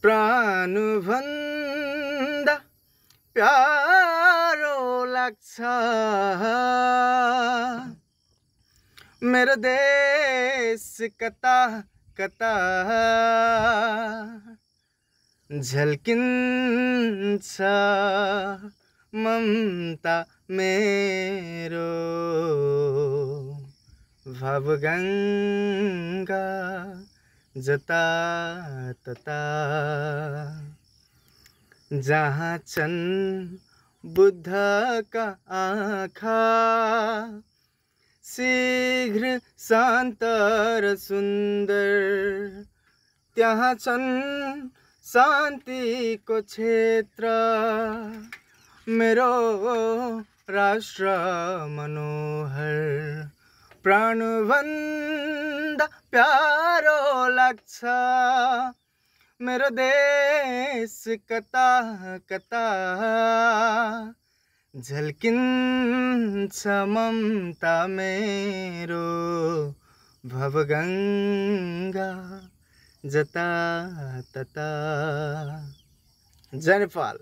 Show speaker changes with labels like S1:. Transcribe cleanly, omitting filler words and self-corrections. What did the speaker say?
S1: प्राण भन्दा प्यारो लाग्छ मेरो देश कता कता झल्किन्छ ममता मेरो भावगङ्गा जता तता जहाँ छन् बुद्धका आँखा शीघ्र शान्त र सुन्दर त्यहाँ छन् शान्तिको क्षेत्र मेरो राष्ट्र मनोहर प्राणभन्दा प्यारो लाग्छ मेरो देश कता कता झल्किन्छ ममता मेरो भवगङ्गा जता तता। जय नेपाल।